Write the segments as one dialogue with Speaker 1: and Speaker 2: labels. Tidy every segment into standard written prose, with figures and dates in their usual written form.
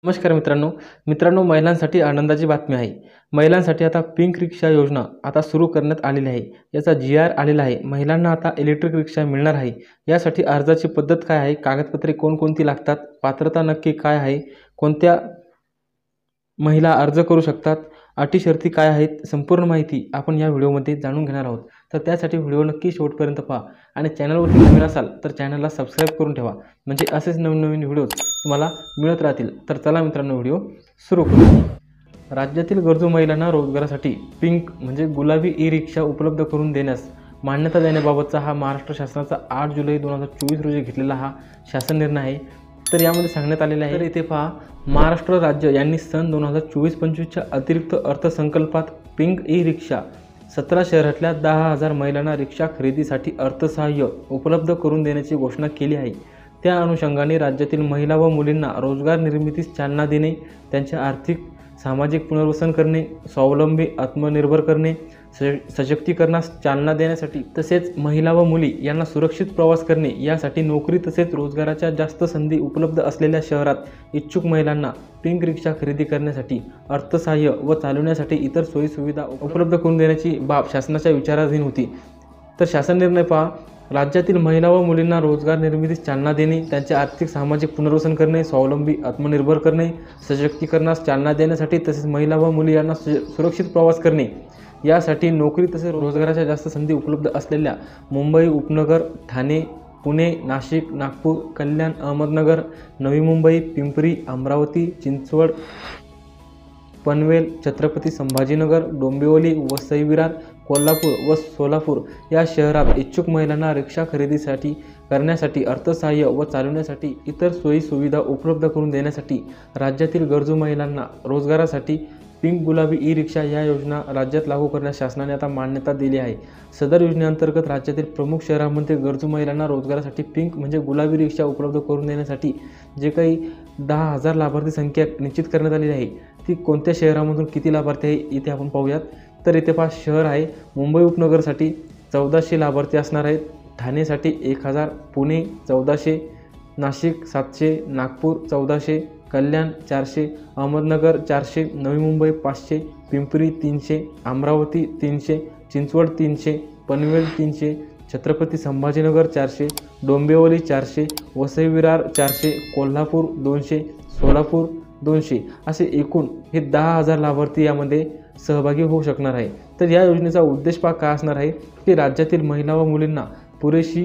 Speaker 1: नमस्कार मित्रांनो महिलांसाठी आनंदाची बातमी आहे। महिलांसाठी आता पिंक रिक्षा योजना आता सुरू करण्यात आलेली आहे। याचा GR आलेला आहे। महिलांना आता इलेक्ट्रिक रिक्षा मिळणार आहे। यासाठी अर्जाची पद्धत काय आहे, कागदपत्रे कोणकोणती लागतात, पात्रता नक्की काय आहे, कोणत्या महिला अर्ज करू शकतात, अटी शर्ती काय आहेत, संपूर्ण माहिती आपण या व्हिडिओमध्ये जाणून घेणार आहोत। तर त्यासाठी व्हिडिओ नक्की शेवटपर्यंत पहा आणि चॅनलवरती नवीन असाल तर चॅनलला सबस्क्राइब करून ठेवा, म्हणजे असेच नवीन व्हिडिओज तुम्हाला मिळत राहतील। तर चला मित्रांनो व्हिडिओ सुरू करू। राज्यातील गरजू महिलांना रोजगारासाठी पिंक म्हणजे गुलाबी ई-रिक्षा उपलब्ध करून देण्यास मान्यता देण्याबाबतचा हा महाराष्ट्र शासनाचा 8 जुलै 2024 रोजी घेतलेला हा शासन निर्णय आहे। तर यामध्ये सांगण्यात आलेले आहे, तर इथे पहा, महाराष्ट्र राज्य यांनी सन 2024-25च्या अतिरिक्त अर्थसंकल्पात पिंक ई-रिक्षा 17 शहरातल्या 10,000 महिलांना रिक्षा खरेदीसाठी अर्थसहाय्य उपलब्ध करून देण्याची घोषणा केली आहे। त्या अनुषंगाने राज्यातील महिला व मुलींना रोजगार निर्मितीस चालना देणे, त्यांचे आर्थिक सामाजिक पुनर्वसन करणे, स्वावलंबी आत्मनिर्भर करणे, सशक्तीकरणास चालना देण्यासाठी तसेच महिला व मुली यांना सुरक्षित प्रवास करणे यासाठी नोकरी तसेच रोजगाराच्या जास्त संधी उपलब्ध असलेल्या शहरात इच्छुक महिलांना पिंक रिक्षा खरेदी करण्यासाठी अर्थसहाय्य व चालवण्यासाठी इतर सोयीसुविधा उपलब्ध करून देण्याची बाब शासनाच्या विचाराधीन होती। तर शासन निर्णय पहा, राज्यातील महिला व मुलींना रोजगार निर्मितीस चालना देणे, त्यांचे आर्थिक सामाजिक पुनर्वसन करणे, स्वावलंबी आत्मनिर्भर करणे, सशक्तीकरणास चालना देण्यासाठी तसेच महिला व मुली यांना सुरक्षित प्रवास करणे यासाठी नोकरी तसेच रोजगाराच्या जास्त संधी उपलब्ध असलेल्या मुंबई उपनगर, ठाणे, पुणे, नाशिक, नागपूर, कल्याण, अहमदनगर, नवी मुंबई, पिंपरी, अमरावती, चिंचवड, पनवेल, छत्रपती संभाजीनगर, डोंबिवली, वसई विरार, कोल्हापूर व सोलापूर या शहरात इच्छुक महिलांना रिक्षा खरेदीसाठी करण्यासाठी अर्थसहाय्य व चालवण्यासाठी इतर सोयी सुविधा उपलब्ध करून देण्यासाठी राज्यातील गरजू महिलांना रोजगारासाठी पिंक गुलाबी ई-रिक्षा या योजना राज्यात लागू करण्यास शासनाने आता मान्यता दिली आहे। सदर योजनेअंतर्गत राज्यातील प्रमुख शहरांमध्ये गरजू महिलांना रोजगारासाठी पिंक म्हणजे गुलाबी रिक्षा उपलब्ध करून देण्यासाठी जे काही 10,000 लाभार्थी संख्या निश्चित करण्यात आलेली आहे, ती कोणत्या शहरामधून किती लाभार्थी आहे इथे आपण पाहूयात। तर इथे 5 शहर आहे। मुंबई उपनगरसाठी 1400 लाभार्थी असणार आहेत, ठाणेसाठी 1000, पुणे 1400, नाशिक 700, नागपूर 1400, कल्याण 400, अहमदनगर 400, नवी मुंबई 500, पिंपरी 300, अमरावती 300, चिंचवड 300, पनवेल 300, छत्रपती संभाजीनगर 400, डोंबिवली 400, वसई विरार 400, कोल्हापूर 200, सोलापूर 200 असे एकूण हे 10,000 लाभार्थी यामध्ये सहभागी होऊ शकणार आहे। तर या योजनेचा उद्देश काय असणार आहे की राज्यातील महिला व मुलींना पुरेशी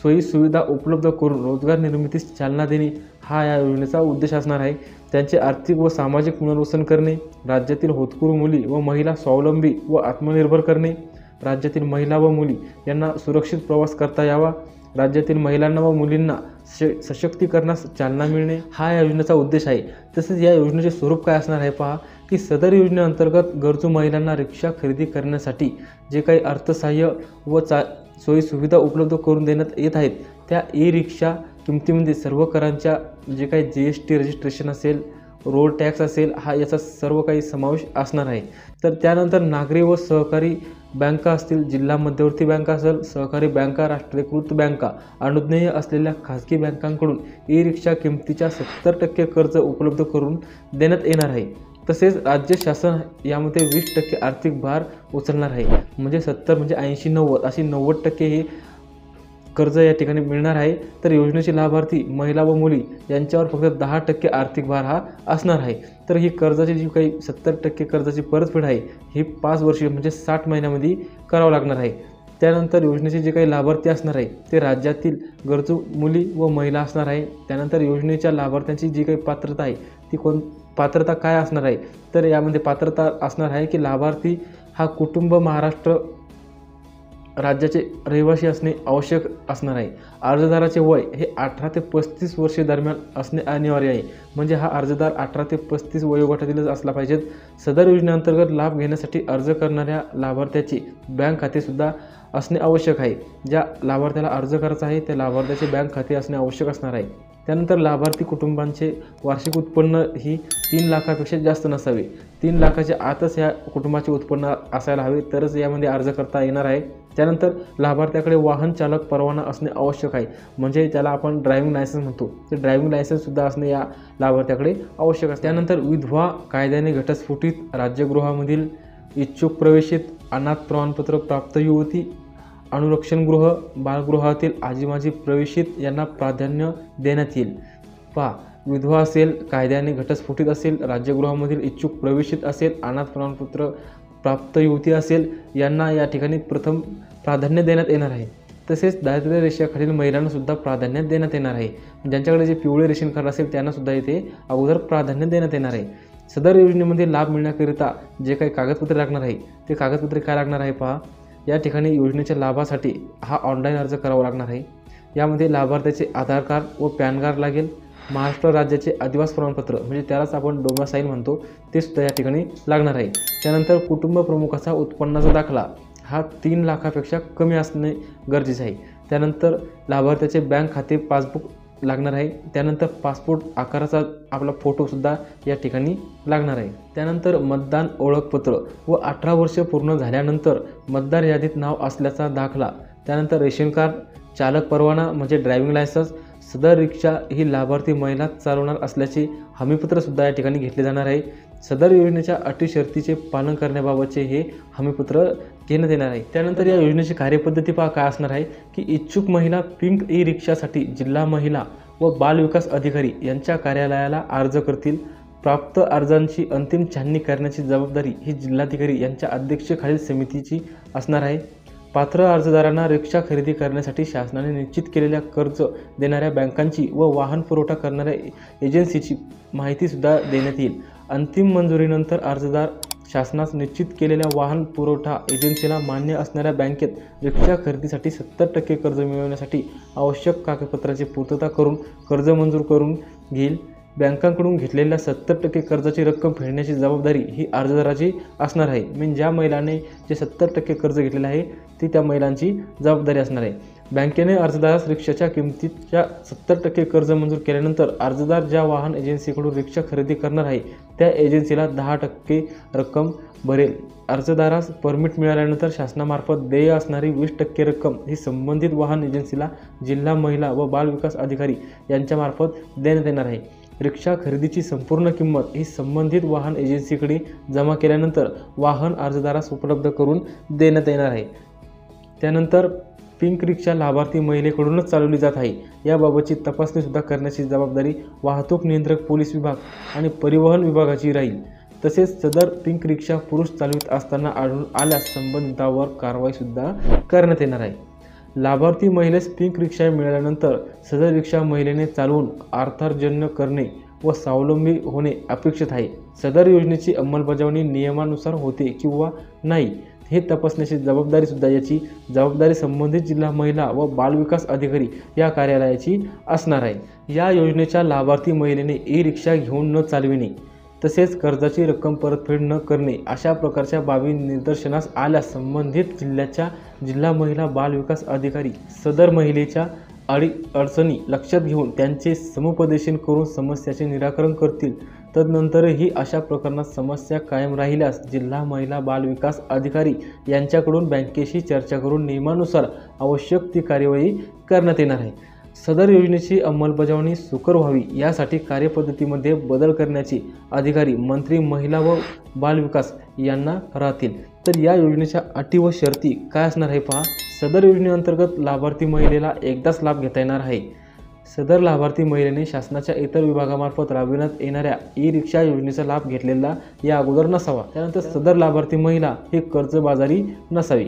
Speaker 1: सोयी सुविधा उपलब्ध करून रोजगार निर्मितीस चालना देणे हा या योजनेचा उद्देश असणार आहे। त्यांचे आर्थिक व सामाजिक पुनर्वसन करणे, राज्यातील होतकरू मुली व महिला स्वावलंबी व आत्मनिर्भर करणे, राज्यातील महिला व मुली यांना सुरक्षित प्रवास करता यावा, राज्यातील महिलांना व मुलींना सशक्तीकरणास चालना मिळणे हा या योजनेचा उद्देश आहे। तसेच या योजनेचे स्वरूप काय असणार आहे पहा, की सदर योजनेअंतर्गत गरजू महिलांना रिक्षा खरेदी करण्यासाठी जे काही अर्थसहाय्य व सोयी सुविधा उपलब्ध करून देण्यात येत आहेत, त्या ई-रिक्षा किमतीमध्ये सर्व करांच्या जे काही GST रजिस्ट्रेशन असेल, रोड टॅक्स असेल, हा याचा सर्व काही समावेश असणार आहे। तर त्यानंतर नागरी व सहकारी बँका असतील, जिल्हा मध्यवर्ती बँका असेल, सहकारी बँका, राष्ट्रीयकृत बँका, अनुज्ञेय असलेल्या खाजगी बँकांकडून ई-रिक्षा किमतीच्या 70% कर्ज उपलब्ध करून देण्यात येणार आहे। तसेच राज्य शासन यामध्ये 20% आर्थिक भार उचलणार आहे, म्हणजे 70 म्हणजे 80-90 अशी 90% हे कर्ज या ठिकाणी मिळणार आहे। तर योजनेचे लाभार्थी महिला व मुली यांच्यावर फक्त 10% आर्थिक भार हा असणार आहे। तर ही कर्जाची जी काही 70% कर्जाची परतफेड आहे ही 5 वर्षे म्हणजे 60 महिन्यामध्ये करावं लागणार आहे। त्यानंतर योजनेचे जे काही लाभार्थी असणार आहे ते राज्यातील गरजू मुली व महिला असणार आहे। त्यानंतर योजनेच्या लाभार्थ्यांची जी काही पात्रता आहे ती पात्रता काय असणार आहे, तर यामध्ये पात्रता असणार आहे की लाभार्थी हा कुटुंब महाराष्ट्र राज्याचे रहिवासी असणे आवश्यक असणार आहे। अर्जदाराचे वय हे 18 ते 35 वर्षे दरम्यान असणे अनिवार्य आहे, म्हणजे हा अर्जदार 18 ते 35 वयोगटातीलच असला पाहिजेत। सदर योजनेअंतर्गत लाभ घेण्यासाठी अर्ज करणाऱ्या लाभार्थ्याचे बँक खातेसुद्धा असणे आवश्यक आहे। ज्या लाभार्थ्याला अर्ज करायचा आहे त्या लाभार्थ्याचे बँक खाते असणे आवश्यक असणार आहे। त्यानंतर लाभार्थी कुटुंबांचे वार्षिक उत्पन्न ही 3 लाखापेक्षा जास्त नसावे, 3 लाखाच्या आतच या कुटुंबाचे उत्पन्न असायला हवे, तरच यामध्ये अर्ज करता येणार आहे। त्यानंतर लाभार्थ्याकडे वाहन चालक परवाना असणे आवश्यक आहे, म्हणजे त्याला आपण ड्रायव्हिंग लायसन्स म्हणतो, ते ड्रायव्हिंग लायसन्ससुद्धा असणे या लाभार्थ्याकडे आवश्यक असते. त्यानंतर विधवा कायद्याने घटस्फोटित राज्यगृहामधील इच्छुक प्रवेशित, अनाथ प्रमाणपत्र प्राप्त युवती, अनुरक्षणगृह, बालगृहातील आजी-माजी प्रवेशित यांना प्राधान्य देण्यात येईल. पहा, विधवा असेल, कायद्याने घटस्फोटित असेल, राज्यगृहामधील इच्छुक प्रवेशित असेल, अनाथ प्रमाणपत्र प्राप्त युवती असेल, यांना या ठिकाणी प्रथम प्राधान्य देण्यात येणार आहे. तसेच दारिद्र्य रेषेखालील महिलांनासुद्धा प्राधान्य देण्यात येणार आहे. ज्यांच्याकडे जे पिवळे रेशन कार्ड असेल त्यांनासुद्धा इथे अगोदर प्राधान्य देण्यात येणार आहे. सदर योजनेमध्ये लाभ मिळण्याकरिता जे काही कागदपत्रे लागणार आहे ते कागदपत्रे काय लागणार आहे पहा. या ठिकाणी योजनेच्या लाभासाठी हा ऑनलाईन अर्ज करावा लागणार आहे. यामध्ये लाभार्थ्याचे आधार कार्ड व पॅन कार्ड लागेल. महाराष्ट्र राज्याचे अधिवास प्रमाणपत्र म्हणजे त्यालाच आपण डोमेसाईल म्हणतो ते सुद्धा या ठिकाणी लागणार आहे. त्यानंतर कुटुंब प्रमुखाचा उत्पन्नाचा दाखला हा 3 लाखापेक्षा कमी असणे गरजेचे आहे. त्यानंतर लाभार्थ्याचे बँक खाते पासबुक लागणार आहे. त्यानंतर पासपोर्ट आकाराचा आपला फोटोसुद्धा या ठिकाणी लागणार आहे. त्यानंतर मतदान ओळखपत्र व 18 वर्ष पूर्ण झाल्यानंतर मतदार यादीत नाव असल्याचा दाखला. त्यानंतर रेशन कार्ड, चालक परवाना म्हणजे ड्रायव्हिंग लायसन्स. सदर रिक्षा ही लाभार्थी महिला चालवणार असल्याचे हमीपत्रसुद्धा या ठिकाणी घेतले जाणार आहे. सदर योजनेच्या अटी शर्तीचे पालन करण्याबाबतचे हे हमीपत्र घेण्यात येणार आहे. त्यानंतर या योजनेची कार्यपद्धती पहा काय असणार आहे की इच्छुक महिला पिंक ई रिक्षासाठी जिल्हा महिला व बाल विकास अधिकारी यांच्या कार्यालयाला अर्ज करतील. प्राप्त अर्जांची अंतिम छाननी करण्याची जबाबदारी ही जिल्हाधिकारी यांच्या अध्यक्षतेखालील समितीची असणार आहे. पात्र अर्जदारांना रिक्षा खरेदी करण्यासाठी शासनाने निश्चित केलेल्या कर्ज देणाऱ्या बँकांची व वाहन पुरवठा करणाऱ्या एजन्सीची माहितीसुद्धा देण्यात येईल. अंतिम मंजुरीनंतर अर्जदार शासनास निश्चित केलेल्या वाहन पुरवठा एजन्सीला मान्य असणाऱ्या बँकेत रिक्षा खरेदीसाठी 70% कर्ज मिळवण्यासाठी आवश्यक कागदपत्रांची पूर्तता करून कर्ज मंजूर करून घेईल. बँकांकडून घेतलेल्या 70% कर्जाची रक्कम फेडण्याची जबाबदारी ही अर्जदाराची असणार आहे. म्हणजे ज्या महिलाने जे 70% कर्ज घेतलेले आहे ती त्या महिलांची जबाबदारी असणार आहे. बँकेने अर्जदारास रिक्षाच्या किमतीच्या 70% कर्ज मंजूर केल्यानंतर अर्जदार ज्या वाहन एजन्सीकडून रिक्षा खरेदी करणार आहे त्या एजन्सीला 10% रक्कम भरेल. अर्जदारास परमिट मिळाल्यानंतर शासनामार्फत देय असणारी 20% रक्कम ही संबंधित वाहन एजन्सीला जिल्हा महिला व बाल विकास अधिकारी यांच्यामार्फत देण्यात येणार आहे. रिक्षा खरेदीची संपूर्ण किंमत ही संबंधित वाहन एजन्सीकडे जमा केल्यानंतर वाहन अर्जदारास उपलब्ध करून देण्यात येणार आहे. त्यानंतर पिंक रिक्षा लाभार्थी महिलेकडूनच चालवली जात आहे याबाबतची तपासणीसुद्धा करण्याची जबाबदारी वाहतूक नियंत्रक पोलीस विभाग आणि परिवहन विभागाची राहील. तसेच सदर पिंक रिक्षा पुरुष चालवित असताना आढळून आल्यास संबंधितांवर कारवाईसुद्धा करण्यात येणार आहे. लाभार्थी महिलेस पिंक रिक्षा मिळाल्यानंतर सदर रिक्षा महिलेने चालवून अर्थार्जन करणे व स्वावलंबी होणे अपेक्षित आहे. सदर योजनेची अंमलबजावणी नियमानुसार होते किंवा नाही हे तपासण्याची जबाबदारी संबंधित जिल्हा महिला व बाल विकास अधिकारी या कार्यालयाची असणार आहे. या योजनेच्या लाभार्थी महिलेने ई रिक्षा घेऊन न चालविणे तसेच कर्जाची रक्कम परतफेड न करणे अशा प्रकारच्या बाबी निदर्शनास आल्यास संबंधित जिल्ह्याच्या जिल्हा महिला बाल विकास अधिकारी सदर महिलेच्या अडचणी लक्षात घेऊन त्यांचे समुपदेशन करून समस्याचे निराकरण करतील. तदनंतरही अशा प्रकरणात समस्या कायम राहिल्यास जिल्हा महिला बाल विकास अधिकारी यांच्याकडून बँकेशी चर्चा करून नियमानुसार आवश्यक ती कार्यवाही करण्यात येणार आहे. सदर योजनेची अंमलबजावणी सुकर व्हावी यासाठी कार्यपद्धतीमध्ये बदल करण्याचे अधिकारी मंत्री महिला व बाल विकास यांना राहतील. तर या योजनेच्या अटी व शर्ती काय असणार आहे पहा. सदर योजनेअंतर्गत लाभार्थी महिलेला एकदाच लाभ घेता येणार आहे. सदर लाभार्थी महिलेने शासनाच्या इतर विभागामार्फत राबविण्यात येणाऱ्या ई रिक्षा योजनेचा लाभ घेतलेला या अगोदर नसावा. त्यानंतर सदर लाभार्थी महिला ही कर्जबाजारी नसावी.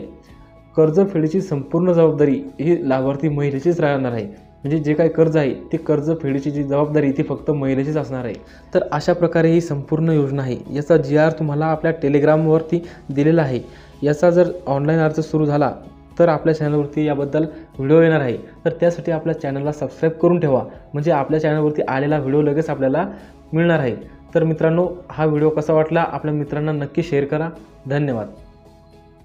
Speaker 1: कर्जफेडीची संपूर्ण जबाबदारी ही लाभार्थी महिलेचीच राहणार आहे. म्हणजे जे काही कर्ज आहे ते कर्ज फेडीची जी जबाबदारी ती फक्त महिलेचीच असणार आहे. तर अशा प्रकारे ही संपूर्ण योजना आहे. याचा GR तुम्हाला आपल्या टेलिग्रामवरती दिलेला आहे. याचा जर ऑनलाईन अर्ज सुरू झाला तर आपल्या चॅनलवरती याबद्दल व्हिडिओ येणार आहे. तर त्यासाठी आपल्या चॅनलला सबस्क्राईब करून ठेवा, म्हणजे आपल्या चॅनलवरती आलेला व्हिडिओ लगेच आपल्याला मिळणार आहे. तर मित्रांनो, हा व्हिडिओ कसा वाटला आपल्या मित्रांना नक्की शेअर करा. धन्यवाद.